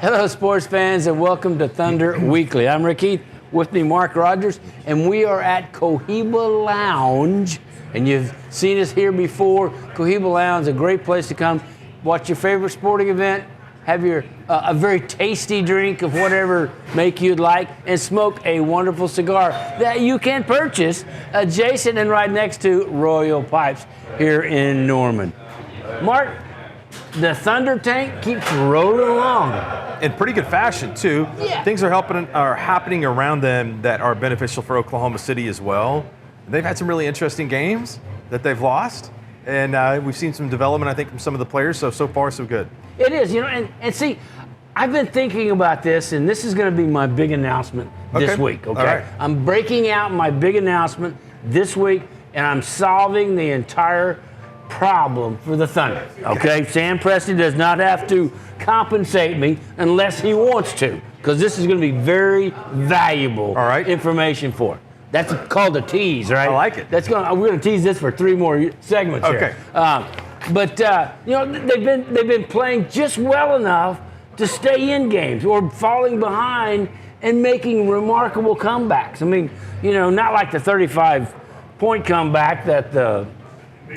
Hello, sports fans, and welcome to Thunder Weekly. I'm Heath, with me, Rodgers, and we are at Cohiba Lounge. And you've seen us here before. Cohiba Lounge, a great place to come, watch your favorite sporting event, have your a very tasty drink of whatever make you'd like, and smoke a wonderful cigar that you can purchase adjacent and right next to Royal Pipes here in Norman. Mark, the Thunder tank keeps rolling along. In pretty good fashion, too. Yeah. Things are happening around them that are beneficial for Oklahoma City as well. They've had some really interesting games that they've lost, and we've seen some development, I think, from some of the players, so far, so good. It is, and see, I've been thinking about this, and this is going to be my big announcement this week, okay? All right. I'm breaking out my big announcement this week, and I'm solving the entire problem for the Thunder, okay? Sam Presti does not have to compensate me unless he wants to, because this is going to be very valuable information for him. That's called a tease, right? I like it. We're going to tease this for 3 more segments here. But they've been playing just well enough to stay in games or falling behind and making remarkable comebacks. I mean, not like the 35-point comeback that the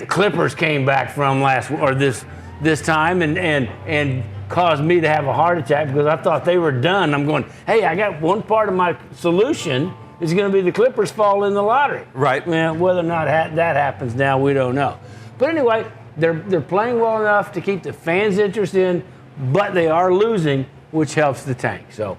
Clippers came back from this time and caused me to have a heart attack because I thought they were done. I'm going, hey, I got one part of my solution is going to be the Clippers fall in the lottery. Right. Well, whether or not that happens now, we don't know. But anyway, they're playing well enough to keep the fans' interest in, but they are losing, which helps the tank. So,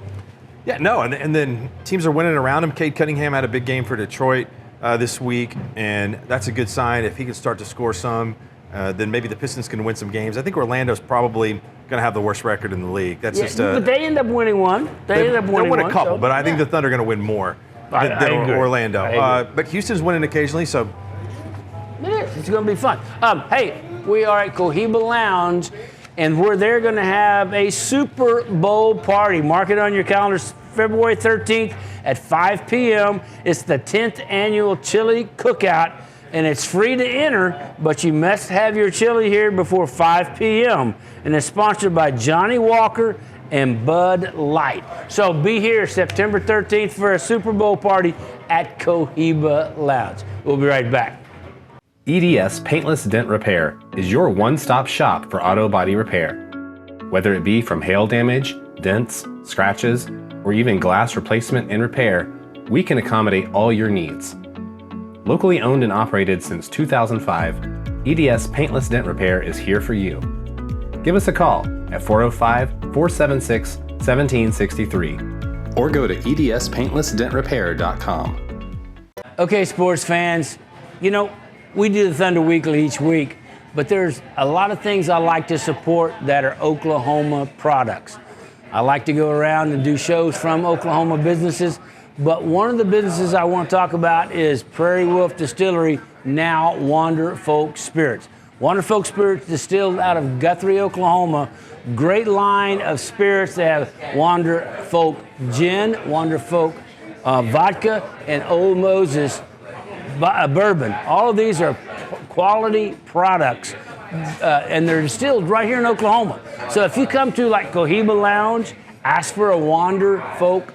yeah, no, and then teams are winning around him. Cade Cunningham had a big game for Detroit this week, and that's a good sign. If he can start to score some, then maybe the Pistons can win some games. I think Orlando's probably going to have the worst record in the league. That's but they end up winning one. They'll win a couple, but I think the Thunder are going to win more than Orlando. But Houston's winning occasionally, so. It is. It's going to be fun. Hey, we are at Cohiba Lounge, and they're going to have a Super Bowl party. Mark it on your calendars, February 13th at 5 p.m. It's the 10th annual chili cookout, and it's free to enter, but you must have your chili here before 5 p.m. And it's sponsored by Johnny Walker and Bud Light. So be here September 13th for a Super Bowl party at Cohiba Lounge. We'll be right back. EDS Paintless Dent Repair is your one-stop shop for auto body repair. Whether it be from hail damage, dents, scratches, or even glass replacement and repair, we can accommodate all your needs. Locally owned and operated since 2005, EDS Paintless Dent Repair is here for you. Give us a call at 405-476-1763 or go to edspaintlessdentrepair.com. Okay, sports fans, we do the Thunder Weekly each week, but there's a lot of things I like to support that are Oklahoma products. I like to go around and do shows from Oklahoma businesses, but one of the businesses I want to talk about is Prairie Wolf Distillery, now Wander Folk Spirits. Wander Folk Spirits distilled out of Guthrie, Oklahoma. Great line of spirits. They have Wander Folk Gin, Wander Folk Vodka, and Old Moses bourbon. All of these are quality products, and they're distilled right here in Oklahoma. So if you come to like Cohiba Lounge, ask for a Wander Folk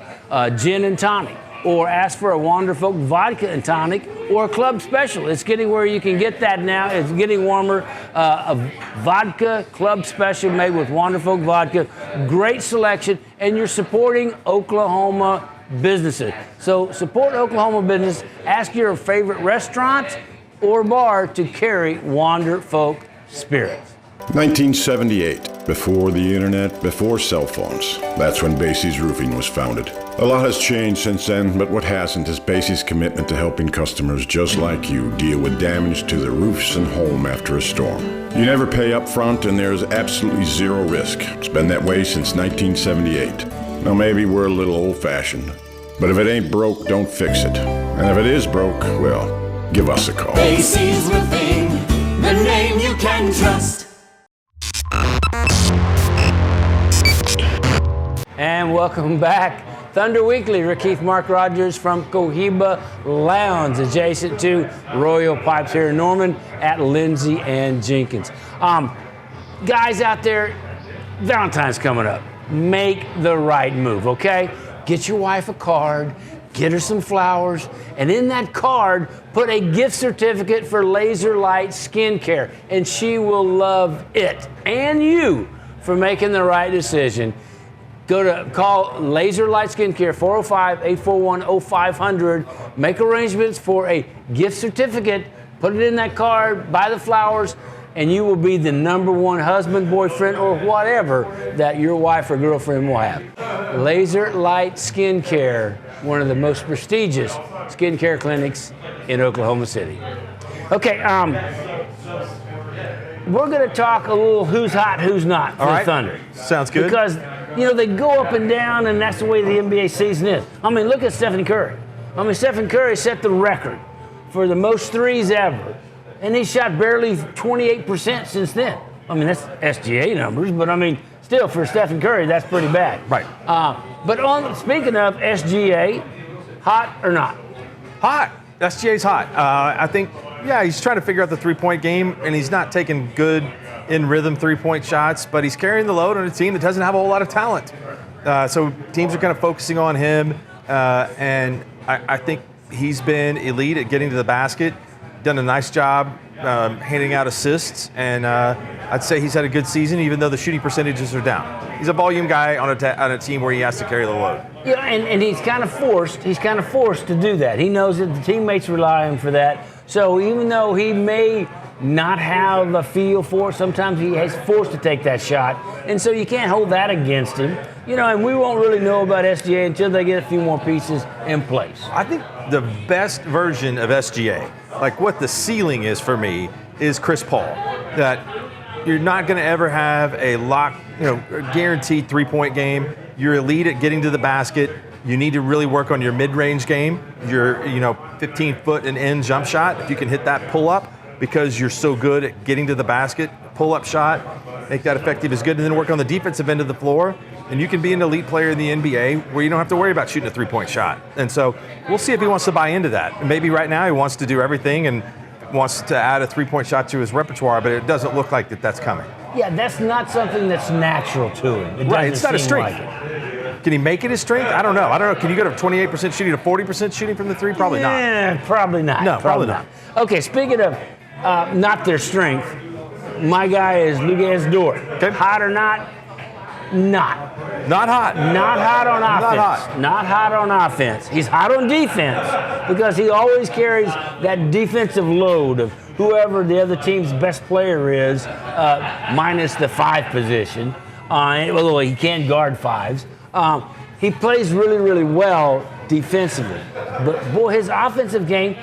Gin and Tonic, or ask for a Wander Folk Vodka and Tonic, or a club special. It's getting where you can get that now. It's getting warmer. A vodka club special made with Wander Folk Vodka. Great selection, and you're supporting Oklahoma businesses. So support Oklahoma business. Ask your favorite restaurant or bar to carry Wander Folk Spirits. 1978, before the internet, before cell phones. That's when Basie's Roofing was founded. A lot has changed since then, but what hasn't is Basie's commitment to helping customers just like you deal with damage to their roofs and home after a storm. You never pay up front, and there's absolutely zero risk. It's been that way since 1978. Now maybe we're a little old-fashioned, but if it ain't broke, don't fix it. And if it is broke, well, give us a call. Basie's Roofing, the name you can trust. And welcome back. Thunder Weekly, Heath, Mark Rodgers from Cohiba Lounge, adjacent to Royal Pipes here in Norman at Lindsay and Jenkins. Guys out there, Valentine's coming up. make the right move, okay? Get your wife a card, get her some flowers, and in that card, put a gift certificate for Laser Light Skincare, and she will love it. And you for making the right decision. Call Laser Light Skincare, 405-841-0500. Make arrangements for a gift certificate, put it in that card, buy the flowers, and you will be the #1 husband, boyfriend, or whatever that your wife or girlfriend will have. Laser Light Skincare, one of the most prestigious skincare clinics in Oklahoma City. Okay, we're going to talk a little who's hot, who's not for the Thunder. Sounds good. Because, they go up and down, and that's the way the NBA season is. I mean, look at Stephen Curry. Stephen Curry set the record for the most threes ever, and he shot barely 28% since then. That's SGA numbers, but still, for Stephen Curry, that's pretty bad. Right. But speaking of SGA, hot or not? Hot. SGA's hot. I think, he's trying to figure out the three-point game, and he's not taking good in-rhythm three-point shots, but he's carrying the load on a team that doesn't have a whole lot of talent. So teams are kind of focusing on him, and I think he's been elite at getting to the basket, done a nice job handing out assists, and I'd say he's had a good season, even though the shooting percentages are down. He's a volume guy on a team where he has to carry the load. Yeah, and he's kind of forced to do that. He knows that the teammates rely on him for that. So even though he may not have a feel for it, sometimes he is forced to take that shot. And so you can't hold that against him. And we won't really know about SGA until they get a few more pieces in place. I think the best version of SGA, like what the ceiling is for me, is Chris Paul. That you're not going to ever have a guaranteed three-point game. You're elite at getting to the basket. You need to really work on your mid-range game, your 15-foot and in jump shot. If you can hit that pull-up, because you're so good at getting to the basket, pull-up shot, make that effective is good, and then work on the defensive end of the floor, and you can be an elite player in the NBA where you don't have to worry about shooting a three-point shot. And so we'll see if he wants to buy into that. And maybe right now he wants to do everything and wants to add a three-point shot to his repertoire, but it doesn't look like that's coming. Yeah, that's not something that's natural to him. Right, it's not a strength. Like Can he make it his strength? I don't know. Can you go to 28% shooting to 40% shooting from the three? Probably not. Probably not. No, probably not. Okay, speaking of not their strength, my guy is Luguez Dort. Okay. Hot or not? Not. Not hot. Not hot on offense. Not hot. Not hot on offense. He's hot on defense because he always carries that defensive load of whoever the other team's best player is, minus the 5 position. Although he can guard 5s. He plays really, really well defensively. But, boy, his offensive game,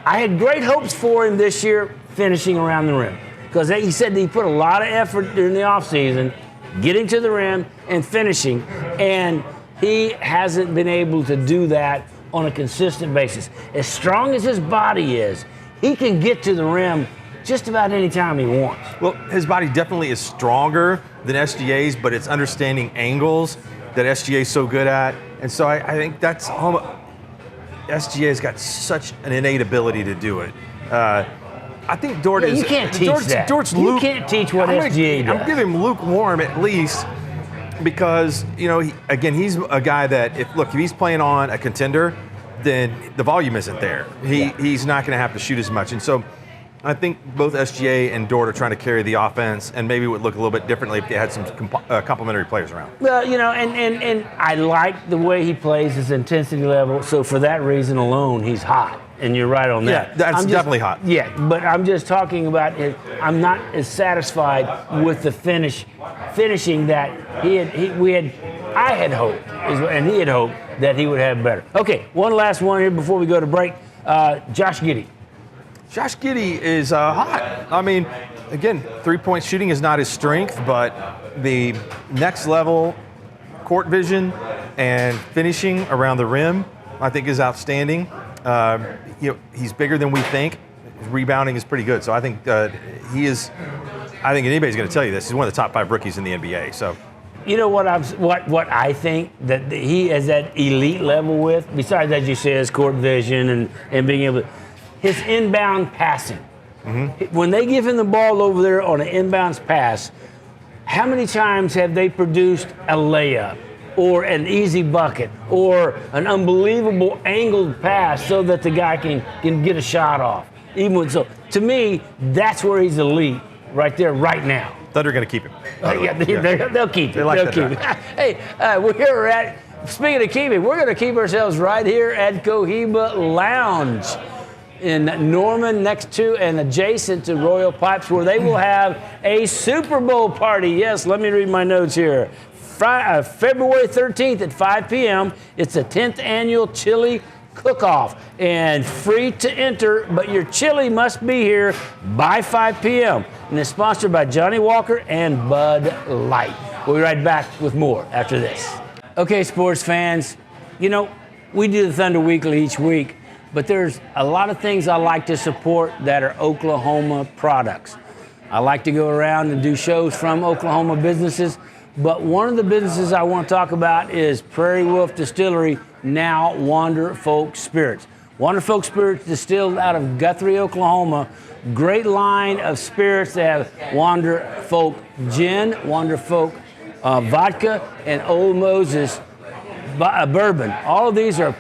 I had great hopes for him this year finishing around the rim. Because he said that he put a lot of effort during the offseason getting to the rim and finishing. And he hasn't been able to do that on a consistent basis. As strong as his body is, he can get to the rim just about any time he wants. Well, his body definitely is stronger than SGA's, but it's understanding angles that SGA is so good at. And so I think that's SGA's got such an innate ability to do it. I think Dort is. You can't teach that. You can't teach what SGA does. I'm giving him lukewarm at least because, he's a guy that if he's playing on a contender, then the volume isn't there. He's not going to have to shoot as much. And so I think both SGA and Dort are trying to carry the offense, and maybe it would look a little bit differently if they had some complementary players around. Well, and I like the way he plays, his intensity level. So for that reason alone, he's hot. And you're right on that. Yeah, that's definitely hot. Yeah, but I'm just talking about it. I'm not as satisfied with the finishing that I had hoped, and he had hoped that he would have better. Okay, one last one here before we go to break. Josh Giddey. Josh Giddey is hot. Again, three-point shooting is not his strength, but the next level court vision and finishing around the rim, I think, is outstanding. He's bigger than we think. His rebounding is pretty good. So I think he is. I think anybody's going to tell you this. He's one of the top 5 rookies in the NBA. So, what I think that he is at elite level with, besides as you say, his court vision and being able to, his inbound passing. Mm-hmm. When they give him the ball over there on an inbounds pass, how many times have they produced a layup or an easy bucket or an unbelievable angled pass so that the guy can get a shot off? Even with, so to me, that's where he's elite right there, right now. Thunder going to keep him. They'll keep it. They like They'll keep it. Hey, we're here at, speaking of keeping, we're going to keep ourselves right here at Cohiba Lounge in Norman, next to and adjacent to Royal Pipes, where they will have a Super Bowl party. Yes, let me read my notes here. February 13th at 5 p.m. It's the 10th annual chili cook-off, and free to enter, but your chili must be here by 5 p.m. And it's sponsored by Johnny Walker and Bud Light. We'll be right back with more after this. Okay, sports fans, you know, we do the Thunder Weekly each week, but there's a lot of things I like to support that are Oklahoma products. I like to go around and do shows from Oklahoma businesses, but one of the businesses I want to talk about is Prairie Wolf Distillery, now Wander Folk Spirits. Wander Folk Spirits distilled out of Guthrie, Oklahoma. Great line of spirits. They have Wander Folk Gin, Wander Folk Vodka, and Old Moses Bourbon. All of these are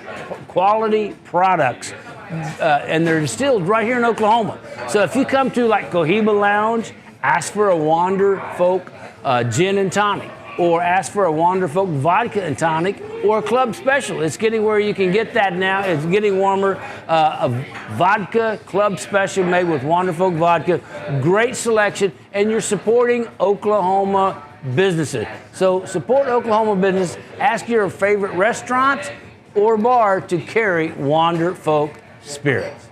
quality products, and they're distilled right here in Oklahoma. So if you come to like Cohiba Lounge, ask for a Wander Folk Gin and Tonic, or ask for a Wander Folk Vodka and Tonic, or a club special. It's getting where you can get that now. It's getting warmer. A vodka club special made with Wander Folk Vodka. Great selection, and you're supporting Oklahoma businesses. So support Oklahoma business. Ask your favorite restaurant or bar to carry Wander Folk Spirits.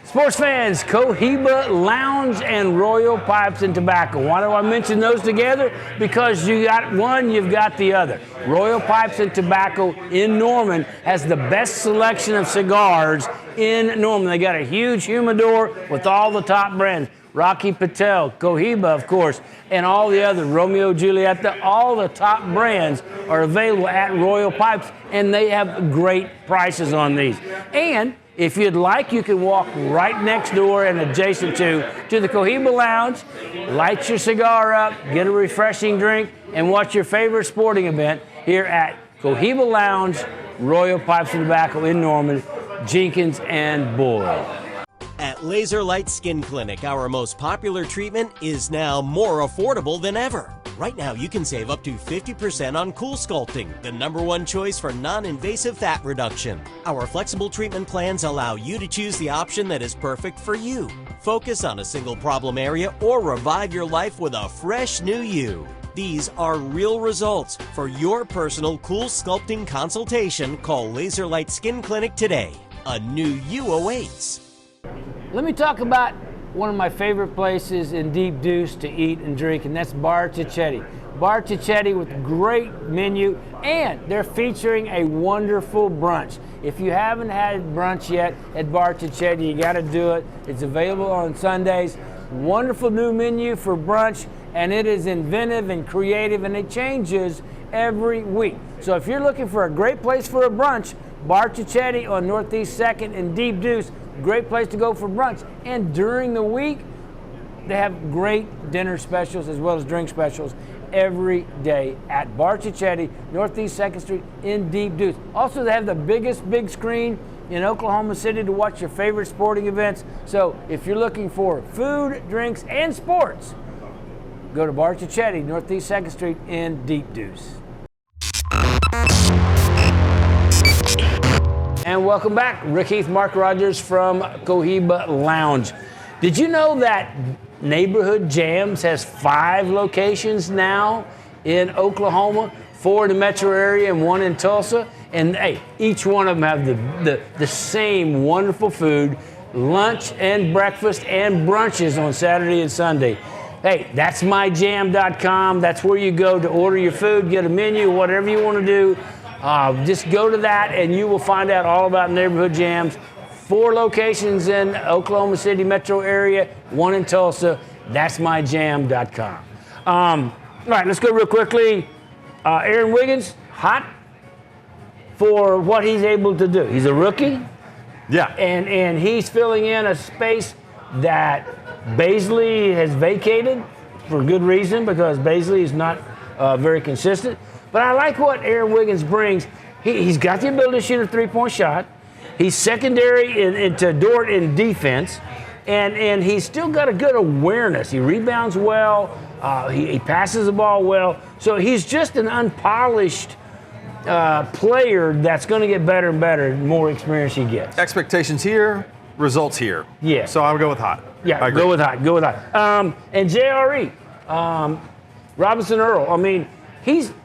Sports fans, Cohiba Lounge and Royal Pipes and Tobacco. Why do I mention those together? Because you got one, you've got the other. Royal Pipes and Tobacco in Norman has the best selection of cigars in Norman. They got a huge humidor with all the top brands. Rocky Patel, Cohiba, of course, and all the other, Romeo Juliet, all the top brands are available at Royal Pipes, and they have great prices on these. And if you'd like, you can walk right next door and adjacent to the Cohiba Lounge, light your cigar up, get a refreshing drink, and watch your favorite sporting event here at Cohiba Lounge, Royal Pipes and Tobacco in Norman, Jenkins and Boyle. At Laser Light Skin Clinic, our most popular treatment is now more affordable than ever. Right now, you can save up to 50% on Cool Sculpting, the #1 choice for non-invasive fat reduction. Our flexible treatment plans allow you to choose the option that is perfect for you. Focus on a single problem area or revive your life with a fresh new you. These are real results. For your personal Cool Sculpting consultation, call Laser Light Skin Clinic today. A new you awaits. Let me talk about one of my favorite places in Deep Deuce to eat and drink, and that's Barto Chetty. Barto Chetty with a great menu, and they're featuring a wonderful brunch. If you haven't had brunch yet at Barto Chetty, you got to do it. It's available on Sundays. Wonderful new menu for brunch, and it is inventive and creative, and it changes every week. So if you're looking for a great place for a brunch, Barto Chetty on Northeast 2nd in Deep Deuce, great place to go for brunch. And during the week, they have great dinner specials as well as drink specials every day at Barto Chetty, Northeast 2nd Street in Deep Deuce. Also, they have the biggest big screen in Oklahoma City to watch your favorite sporting events. So if you're looking for food, drinks, and sports, go to Barto Chetty, Northeast 2nd Street in Deep Deuce. And welcome back. Rick Heath, Mark Rodgers from Cohiba Lounge. Did you know that Neighborhood Jams has 5 locations now in Oklahoma, 4 in the metro area and 1 in Tulsa? And hey, each one of them have the same wonderful food, lunch and breakfast and brunches on Saturday and Sunday. Hey, that's myjam.com. That's where you go to order your food, get a menu, whatever you want to do. Just go to that and you will find out all about Neighborhood Jams. 4 locations in Oklahoma City metro area, 1 in Tulsa. That's myjam.com. All right, let's go real quickly. Aaron Wiggins, hot for what he's able to do. He's a rookie. Yeah. And he's filling in a space that Baisley has vacated. for good reason because Baisley is not very consistent. But I like what Aaron Wiggins brings. He's got the ability to shoot a three-point shot. He's secondary into Dort in defense, and he's still got a good awareness. He rebounds well. He passes the ball well. So he's just an unpolished player that's going to get better and better the more experience he gets. Expectations here, results here. Yeah. So I'll go with hot. Yeah, go with hot. And JRE, Robinson Earl. I mean,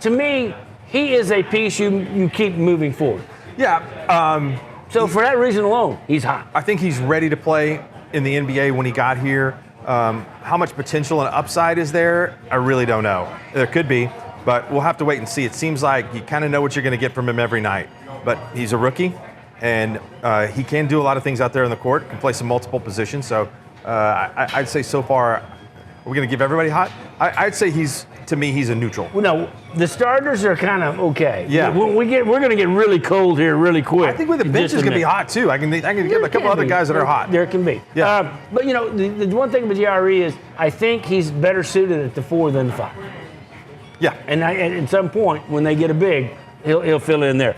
to me, he is a piece you keep moving forward. Yeah. So for that reason alone, he's hot. I think he's ready to play in the NBA when he got here. How much potential and upside is there? I really don't know. There could be, but we'll have to wait and see. It seems like you kind of know what you're going to get from him every night. But he's a rookie, and he can do a lot of things out there on the court, can play some multiple positions. So I'd say so far, are we going to give everybody hot? I'd say to me, he's a neutral. Well, no, the starters are kind of okay. Yeah. We're going to get really cold here really quick. I think with the bench is going to be hot too. I can give a couple other guys that are hot. There can be. Yeah. But the one thing with JRE is I think he's better suited at the 4 than the 5. Yeah. And at some point when they get a big, he'll fill in there.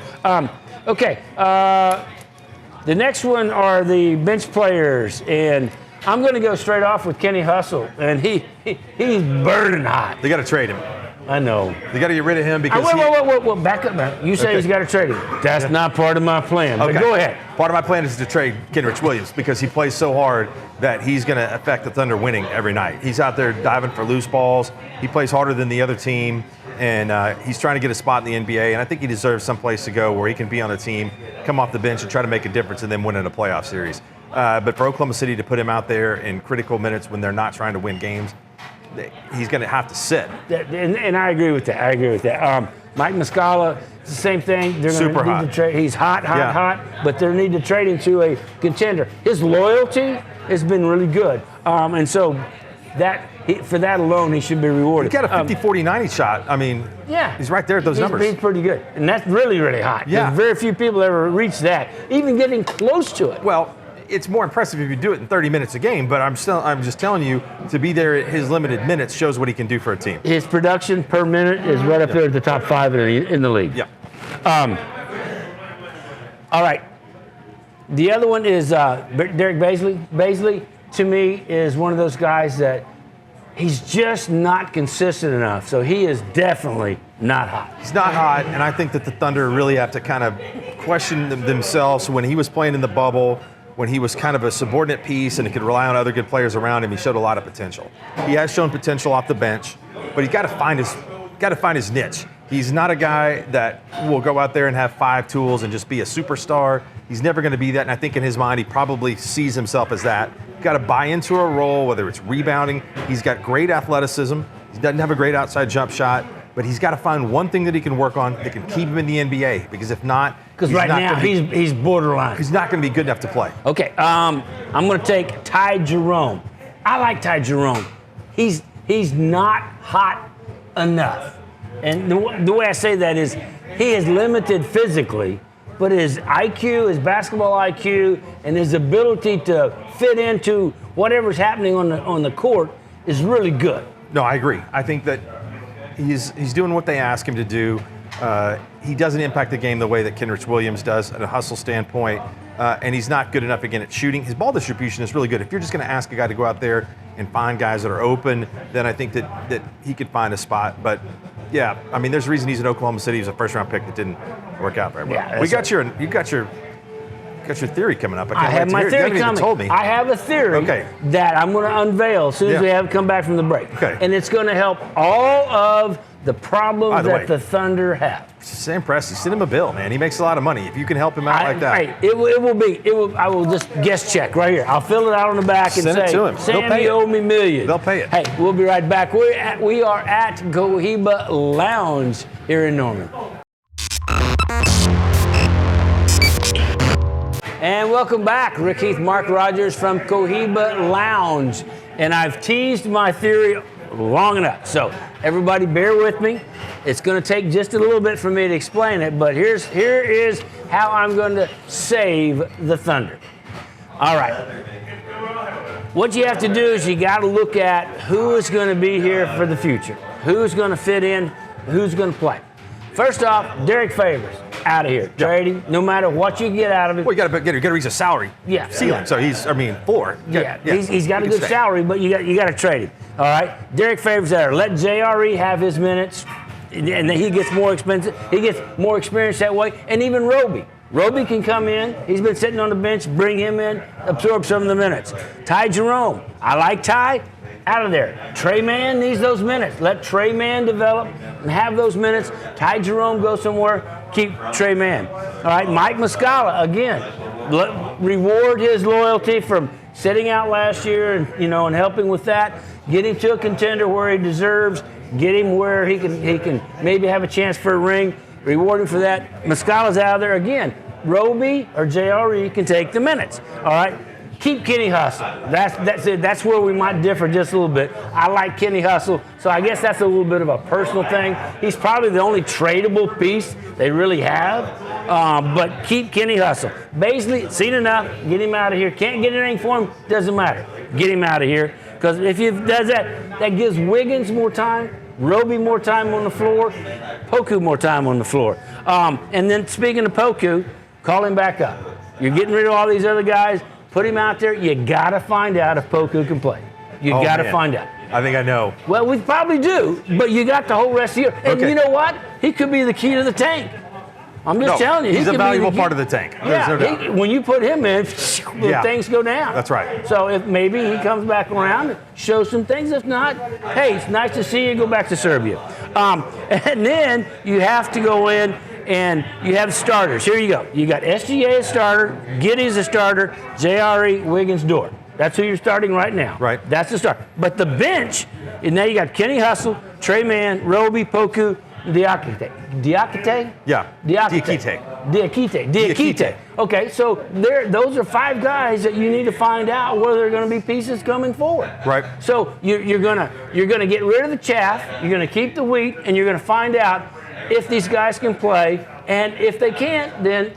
Okay. The next one are the bench players, and I'm going to go straight off with Kenny Hustle, and he's burning hot. They got to trade him. I know. They got to get rid of him because wait, back up now. You say he's got to trade him. That's not part of my plan. But go ahead. Part of my plan is to trade Kenrich Williams because he plays so hard that he's going to affect the Thunder winning every night. He's out there diving for loose balls. He plays harder than the other team, and he's trying to get a spot in the NBA, and I think he deserves some place to go where he can be on a team, come off the bench, and try to make a difference and then win in a playoff series. But for Oklahoma City to put him out there in critical minutes when they're not trying to win games, he's going to have to sit. And I agree with that. Mike Muscala, it's the same thing. They're going to need to trade. He's hot, but they need to trade him to a contender. His loyalty has been really good, and so for that alone, he should be rewarded. He got a 50-40-90 shot. I mean, he's right there at those numbers. He's pretty good, and that's really, really hot. Yeah. There's very few people ever reach that, even getting close to it. Well, it's more impressive if you do it in 30 minutes a game, but I'm just telling you, to be there at his limited minutes shows what he can do for a team. His production per minute is right up there at the top 5 in the league. Yeah. All right. The other one is Derek Baisley. Baisley, to me, is one of those guys that he's just not consistent enough. So he is definitely not hot. He's not hot, and I think that the Thunder really have to kind of question themselves. When he was playing in the bubble, when he was kind of a subordinate piece and he could rely on other good players around him, he showed a lot of potential. He has shown potential off the bench, but he's got to find his niche. He's not a guy that will go out there and have 5 tools and just be a superstar. He's never going to be that, and I think in his mind he probably sees himself as that. Got to buy into a role, whether it's rebounding. He's got great athleticism. He doesn't have a great outside jump shot, but he's got to find one thing that he can work on that can keep him in the NBA, because if not, because right now he's borderline. He's not going to be good enough to play. Okay, I'm going to take Ty Jerome. I like Ty Jerome. He's not hot enough. And the way I say that is he is limited physically, but his IQ, his basketball IQ, and his ability to fit into whatever's happening on the court is really good. No, I agree. I think that he's doing what they ask him to do. He doesn't impact the game the way that Kenrich Williams does at a hustle standpoint, and he's not good enough again at shooting. His ball distribution is really good. If you're just going to ask a guy to go out there and find guys that are open, then I think that he could find a spot. But yeah, I mean, there's a reason he's in Oklahoma City. He's a first-round pick that didn't work out very well. Yeah, you got your theory coming up. I have my theory coming. Told me. I have a theory that I'm going to unveil as soon as we have come back from the break. Okay. And it's going to help all of the problems that the Thunder have. Sam Presti, send him a bill, man. He makes a lot of money. If you can help him out like that. Hey, I will just guest check right here. I'll fill it out on the back and send say, it to him. Sam, you owe me millions. They'll pay it. Hey, we'll be right back. We are at Cohiba Lounge here in Norman. And welcome back. Rick Heath, Mark Rodgers from Cohiba Lounge. And I've teased my theory long enough. So everybody bear with me. It's going to take just a little bit for me to explain it, but here is how I'm going to save the Thunder. All right. what you have to do is you got to look at who is going to be here for the future, who's going to fit in, who's going to play. First off, Derek Favors, out of here. Trade him, no matter what you get out of him. Well, you got to reach a salary ceiling. So he's, floor. He's got a good salary, but you got to trade him. All right, Derek Favors there. Let JRE have his minutes, and then he gets more expensive. He gets more experience that way, and even Roby. Roby can come in. He's been sitting on the bench. Bring him in, absorb some of the minutes. Ty Jerome. I like Ty. Out of there. Trey Mann needs those minutes. Let Trey Mann develop and have those minutes. Ty Jerome go somewhere. Keep Trey Mann. All right, Mike Muscala, again, reward his loyalty from sitting out last year and helping with that. Get him to a contender where he deserves. Get him where he can maybe have a chance for a ring. Reward him for that. Muscala's out of there again. Roby or JRE can take the minutes. All right. Keep Kenny Hustle. That's it. That's where we might differ just a little bit. I like Kenny Hustle, so I guess that's a little bit of a personal thing. He's probably the only tradable piece they really have, but keep Kenny Hustle. Basically, seen enough, get him out of here. Can't get anything for him, doesn't matter. Get him out of here, because if he does that, that gives Wiggins more time, Roby more time on the floor, Poku more time on the floor. And then speaking of Poku, call him back up. You're getting rid of all these other guys. Put him out there. You got to find out if Poku can play. You got to find out. I think I know. Well, we probably do, but you got the whole rest of the year. And you know what? He could be the key to the tank. I'm just telling you. He's a valuable part of the tank. There's no doubt. When you put him in, things go down. That's right. So if maybe he comes back around, shows some things. If not, hey, it's nice to see you. Go back to Serbia. And then you have to go in and you have starters. Here you go. You got SGA a starter, Giddey's a starter, JRE, Wiggins, Dort. That's who you're starting right now. Right. That's the start. But the bench, and now you got Kenny Hustle, Trey Mann, Roby, Poku, Diakite. Yeah. Diakite. Okay, so those are 5 guys that you need to find out where they're going to be pieces coming forward. Right. So you're gonna get rid of the chaff, you're going to keep the wheat, and you're going to find out if these guys can play, and if they can't, then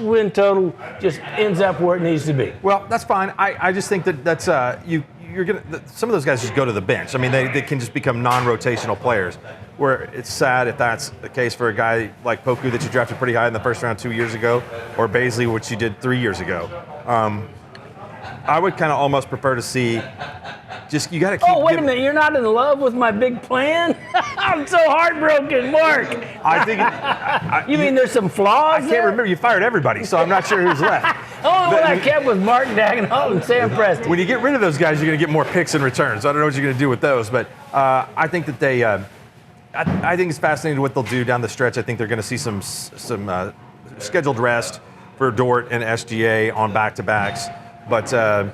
win total just ends up where it needs to be. Well, that's fine. I just think that's you're gonna. Some of those guys just go to the bench. I mean, they can just become non-rotational players. Where it's sad if that's the case for a guy like Poku that you drafted pretty high in the first round 2 years ago, or Baisley, which you did 3 years ago. I would kind of almost prefer to see. Just you got to keep. Oh, wait a minute! You're not in love with my big plan? I'm so heartbroken, Mark. I think. You mean there's some flaws? I can't remember. You fired everybody, so I'm not sure who's left. Only one I kept was Mark Dagenhall and Sam Preston. When you get rid of those guys, you're going to get more picks in return. So I don't know what you're going to do with those, but I think that they. I think it's fascinating what they'll do down the stretch. I think they're going to see some scheduled rest for Dort and SGA on back-to-backs, but I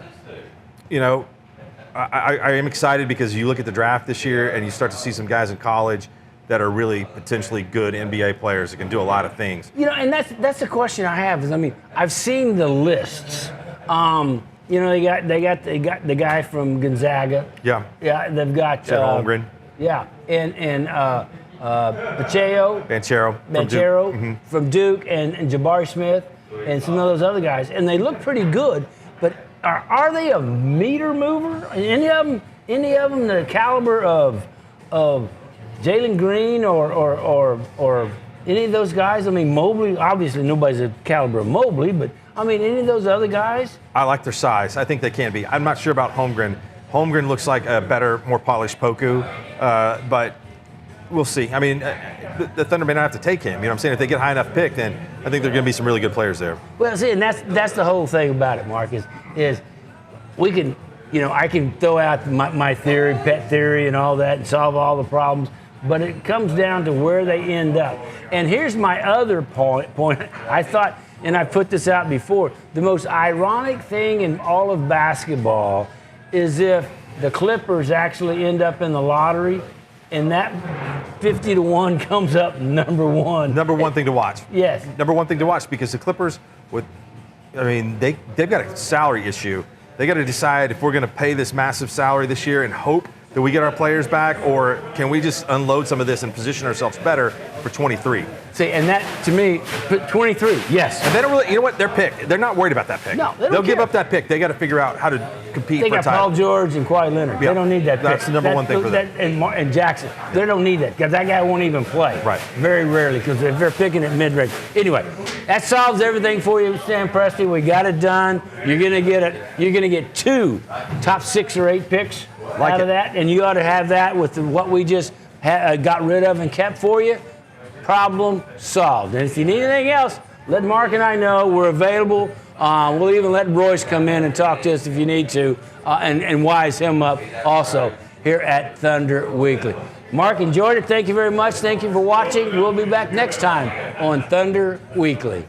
am excited because you look at the draft this year and you start to see some guys in college that are really potentially good NBA players that can do a lot of things. And that's the question I have. Is I've seen the lists. They got the guy from Gonzaga. Yeah. Yeah. They've got Chet Holmgren. Yeah, and Banchero from Duke, and Jabari Smith, and some of those other guys, and they look pretty good. But are they a meter mover? Any of them the caliber of Jalen Green or any of those guys? I mean, Mobley. Obviously, nobody's the caliber of Mobley, but I mean, any of those other guys? I like their size. I think they can be. I'm not sure about Holmgren. Holmgren looks like a better, more polished Poku, but we'll see. I mean, the Thunder may not have to take him. You know what I'm saying? If they get high enough pick, then I think there are going to be some really good players there. Well, see, and that's the whole thing about it, Mark, is we can, I can throw out my theory, pet theory and all that and solve all the problems, but it comes down to where they end up. And here's my other point. I thought, and I put this out before, the most ironic thing in all of basketball is if the Clippers actually end up in the lottery and that 50-1 comes up number one. Number one thing to watch. Yes. Number one thing to watch, because the Clippers, they've got a salary issue. They got to decide if we're going to pay this massive salary this year and hope Do we get our players back, or can we just unload some of this and position ourselves better for 23? See, and that, to me, 23, yes. And they don't really, you know what, their pick, they're not worried about that pick. No, they don't They'll give care. up that pick. They got to figure out how to compete They for a got title. Paul George and Kawhi Leonard. Yeah, They don't need that pick. that's the number one thing for them. And Jackson. They don't need that because that guy won't even play. Right. Very rarely because if they're picking at mid-range. Anyway, that solves everything for you, Stan Presti. We got it done. You're gonna get 2 top 6 or 8 picks out of that, and you ought to have that with what we just got rid of and kept for you. Problem solved. And if you need anything else, let Mark and I know. We're available. We'll even let Royce come in and talk to us if you need to, and wise him up also here at Thunder Weekly. Mark, enjoyed it. Thank you very much. Thank you for watching. We'll be back next time on Thunder Weekly.